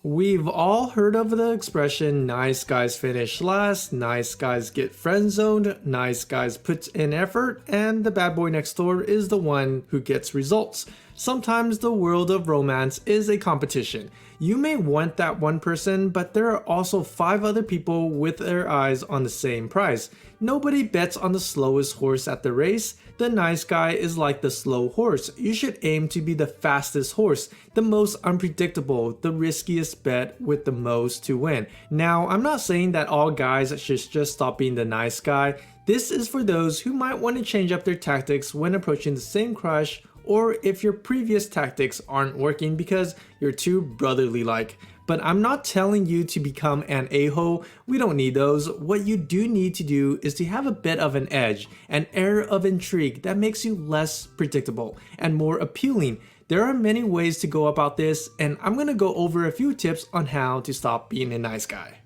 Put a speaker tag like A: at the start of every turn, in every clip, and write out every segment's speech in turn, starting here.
A: We've all heard of the expression nice guys finish last, nice guys get friend zoned, nice guys put in effort, and the bad boy next door is the one who gets results. Sometimes the world of romance is a competition. You may want that one person, but there are also 5 other people with their eyes on the same prize. Nobody bets on the slowest horse at the race. The nice guy is like the slow horse. You should aim to be the fastest horse, the most unpredictable, the riskiest bet with the most to win. Now, I'm not saying that all guys should just stop being the nice guy. This is for those who might want to change up their tactics when approaching the same crush, or if your previous tactics aren't working because you're too brotherly like. But I'm not telling you to become an a-hole. We don't need those. What you do need to do is to have a bit of an edge, an air of intrigue that makes you less predictable and more appealing. There are many ways to go about this, and I'm gonna go over a few tips on how to stop being a nice guy.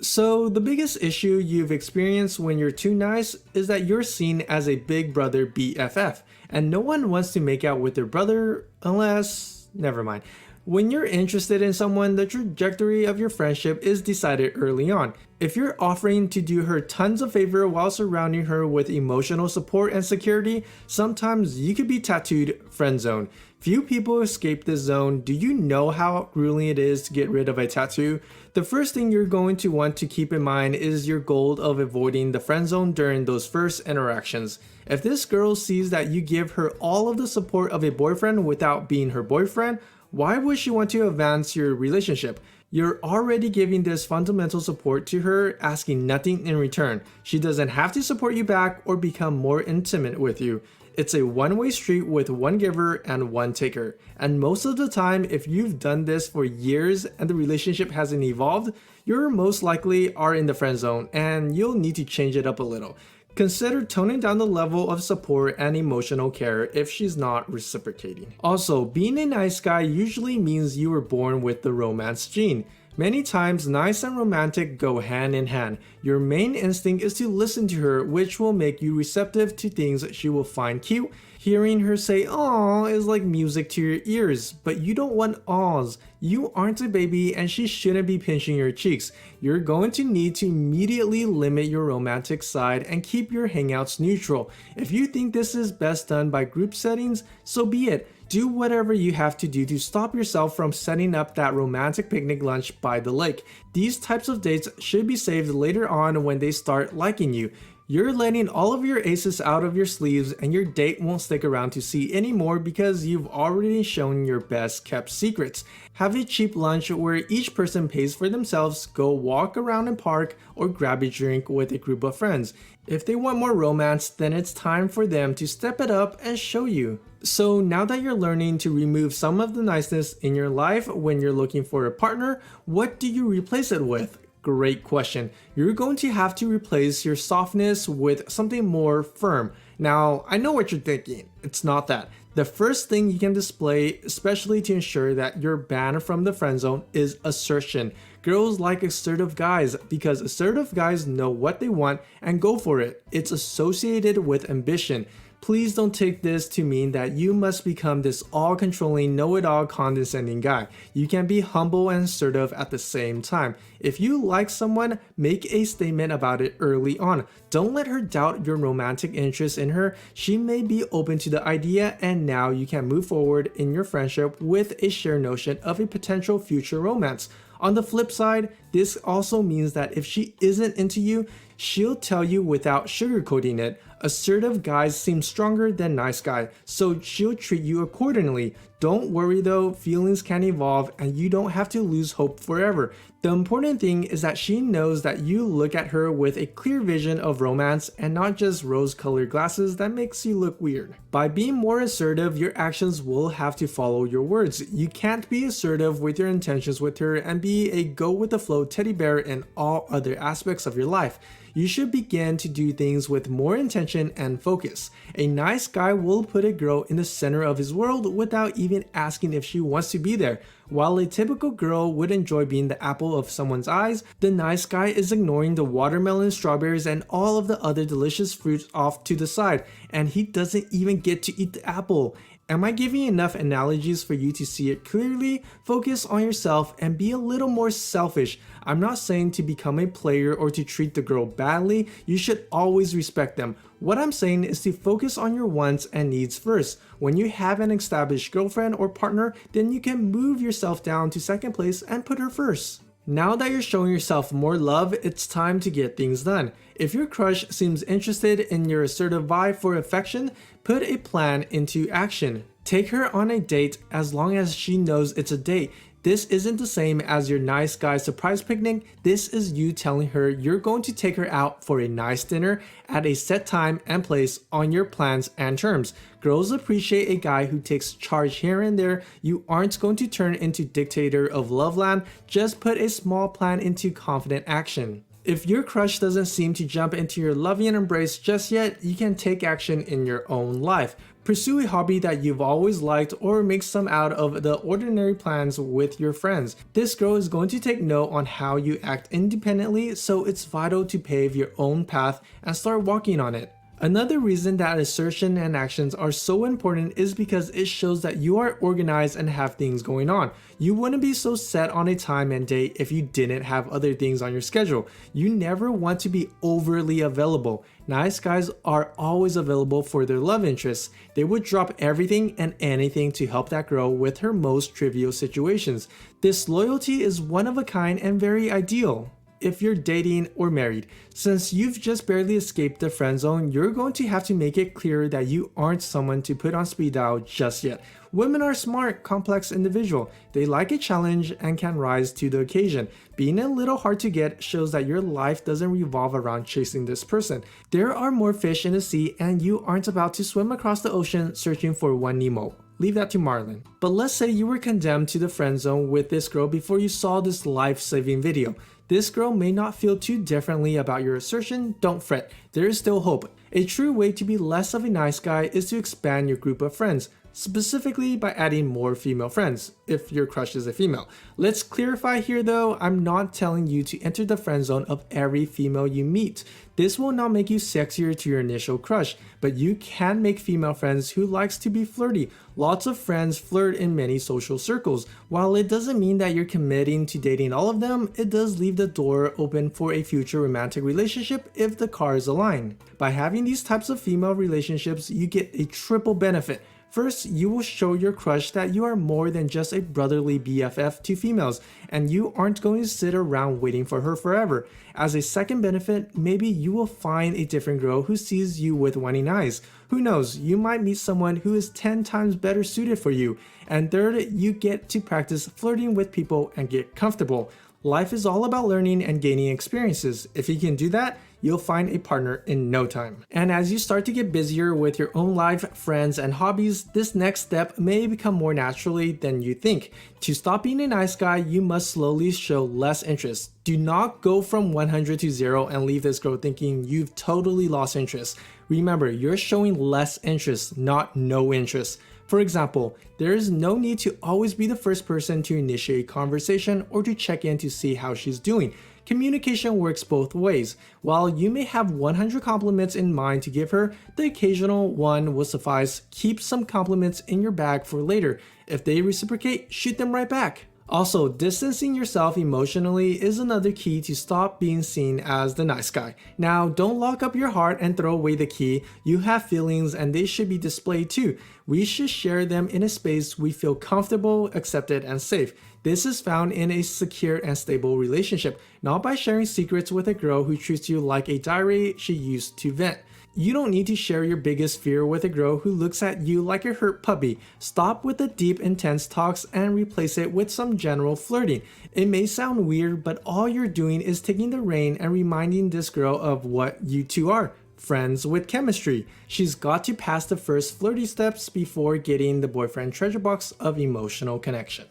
A: So the biggest issue you've experienced when you're too nice is that you're seen as a big brother BFF, and no one wants to make out with their brother unless... never mind. When you're interested in someone, the trajectory of your friendship is decided early on. If you're offering to do her tons of favor while surrounding her with emotional support and security, sometimes you could be tattooed friend zone. Few people escape this zone. Do you know how grueling it is to get rid of a tattoo? The first thing you're going to want to keep in mind is your goal of avoiding the friend zone during those first interactions. If this girl sees that you give her all of the support of a boyfriend without being her boyfriend, why would she want to advance your relationship? You're already giving this fundamental support to her, asking nothing in return. She doesn't have to support you back or become more intimate with you. It's a one-way street with one giver and one taker. And most of the time, if you've done this for years and the relationship hasn't evolved, you're most likely are in the friend zone and you'll need to change it up a little. Consider toning down the level of support and emotional care if she's not reciprocating. Also, being a nice guy usually means you were born with the romance gene. Many times, nice and romantic go hand in hand. Your main instinct is to listen to her, which will make you receptive to things she will find cute. Hearing her say "aww" is like music to your ears, but you don't want awws. You aren't a baby and she shouldn't be pinching your cheeks. You're going to need to immediately limit your romantic side and keep your hangouts neutral. If you think this is best done by group settings, so be it. Do whatever you have to do to stop yourself from setting up that romantic picnic lunch by the lake. These types of dates should be saved later on when they start liking you. You're letting all of your aces out of your sleeves and your date won't stick around to see anymore because you've already shown your best kept secrets. Have a cheap lunch where each person pays for themselves, go walk around in park, or grab a drink with a group of friends. If they want more romance, then it's time for them to step it up and show you. So now that you're learning to remove some of the niceness in your life when you're looking for a partner, what do you replace it with? Great question. You're going to have to replace your softness with something more firm. Now, I know what you're thinking. It's not that. The first thing you can display, especially to ensure that you're banned from the friend zone, is assertion. Girls like assertive guys because assertive guys know what they want and go for it. It's associated with ambition. Please don't take this to mean that you must become this all-controlling, know-it-all condescending guy. You can be humble and assertive at the same time. If you like someone, make a statement about it early on. Don't let her doubt your romantic interest in her. She may be open to the idea and now you can move forward in your friendship with a shared notion of a potential future romance. On the flip side, this also means that if she isn't into you, she'll tell you without sugarcoating it. Assertive guys seem stronger than nice guys, so she'll treat you accordingly. Don't worry though, feelings can evolve and you don't have to lose hope forever. The important thing is that she knows that you look at her with a clear vision of romance and not just rose-colored glasses that makes you look weird. By being more assertive, your actions will have to follow your words. You can't be assertive with your intentions with her and be a go-with-the-flow teddy bear in all other aspects of your life. You should begin to do things with more intention and focus. A nice guy will put a girl in the center of his world without even asking if she wants to be there. While a typical girl would enjoy being the apple of someone's eyes, the nice guy is ignoring the watermelon, strawberries, and all of the other delicious fruits off to the side, and he doesn't even get to eat the apple. Am I giving enough analogies for you to see it clearly? Focus on yourself and be a little more selfish. I'm not saying to become a player or to treat the girl badly. You should always respect them. What I'm saying is to focus on your wants and needs first. When you have an established girlfriend or partner, then you can move yourself down to second place and put her first. Now that you're showing yourself more love, it's time to get things done. If your crush seems interested in your assertive vibe for affection, put a plan into action. Take her on a date as long as she knows it's a date. This isn't the same as your nice guy surprise picnic. This is you telling her you're going to take her out for a nice dinner at a set time and place on your plans and terms. Girls appreciate a guy who takes charge here and there. You aren't going to turn into dictator of Loveland. Just put a small plan into confident action. If your crush doesn't seem to jump into your loving embrace just yet, you can take action in your own life. Pursue a hobby that you've always liked or make some out of the ordinary plans with your friends. This girl is going to take note on how you act independently, so it's vital to pave your own path and start walking on it. Another reason that assertion and actions are so important is because it shows that you are organized and have things going on. You wouldn't be so set on a time and date if you didn't have other things on your schedule. You never want to be overly available. Nice guys are always available for their love interests. They would drop everything and anything to help that girl with her most trivial situations. This loyalty is one of a kind and very ideal. If you're dating or married, since you've just barely escaped the friend zone, you're going to have to make it clear that you aren't someone to put on speed dial just yet. Women are smart, complex individual. They like a challenge and can rise to the occasion. Being a little hard to get shows that your life doesn't revolve around chasing this person. There are more fish in the sea and you aren't about to swim across the ocean searching for one Nemo. Leave that to Marlin. But let's say you were condemned to the friend zone with this girl before you saw this life-saving video. This girl may not feel too differently about your assertion. Don't fret, there is still hope. A true way to be less of a nice guy is to expand your group of friends, specifically by adding more female friends, if your crush is a female. Let's clarify here though, I'm not telling you to enter the friend zone of every female you meet. This will not make you sexier to your initial crush, but you can make female friends who likes to be flirty. Lots of friends flirt in many social circles. While it doesn't mean that you're committing to dating all of them, it does leave the door open for a future romantic relationship if the cards align. By having these types of female relationships, you get a triple benefit. First, you will show your crush that you are more than just a brotherly BFF to females, and you aren't going to sit around waiting for her forever. As a second benefit, maybe you will find a different girl who sees you with wanting eyes. Who knows, you might meet someone who is 10 times better suited for you. And third, you get to practice flirting with people and get comfortable. Life is all about learning and gaining experiences. If you can do that, you'll find a partner in no time. And as you start to get busier with your own life, friends, and hobbies, this next step may become more naturally than you think. To stop being a nice guy, you must slowly show less interest. Do not go from 100 to 0 and leave this girl thinking you've totally lost interest. Remember, you're showing less interest, not no interest. For example, there is no need to always be the first person to initiate conversation or to check in to see how she's doing. Communication works both ways. While you may have 100 compliments in mind to give her, the occasional one will suffice. Keep some compliments in your bag for later. If they reciprocate, shoot them right back. Also, distancing yourself emotionally is another key to stop being seen as the nice guy. Now, don't lock up your heart and throw away the key. You have feelings and they should be displayed too. We should share them in a space we feel comfortable, accepted, and safe. This is found in a secure and stable relationship, not by sharing secrets with a girl who treats you like a diary she used to vent. You don't need to share your biggest fear with a girl who looks at you like a hurt puppy. Stop with the deep, intense talks and replace it with some general flirting. It may sound weird, but all you're doing is taking the rein and reminding this girl of what you two are. Friends with chemistry. She's got to pass the first flirty steps before getting the boyfriend treasure box of emotional connection.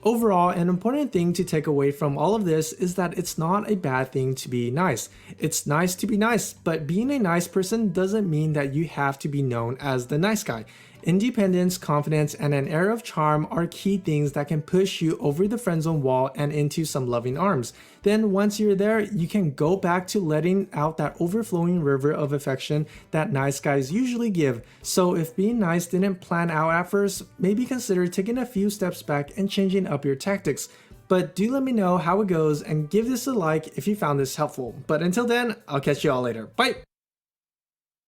A: Overall, an important thing to take away from all of this is that it's not a bad thing to be nice. It's nice to be nice, but being a nice person doesn't mean that you have to be known as the nice guy. Independence, confidence, and an air of charm are key things that can push you over the friendzone wall and into some loving arms. Then once you're there, you can go back to letting out that overflowing river of affection that nice guys usually give. So if being nice didn't plan out at first, maybe consider taking a few steps back and changing up your tactics. But do let me know how it goes and give this a like if you found this helpful. But until then, I'll catch you all later. Bye!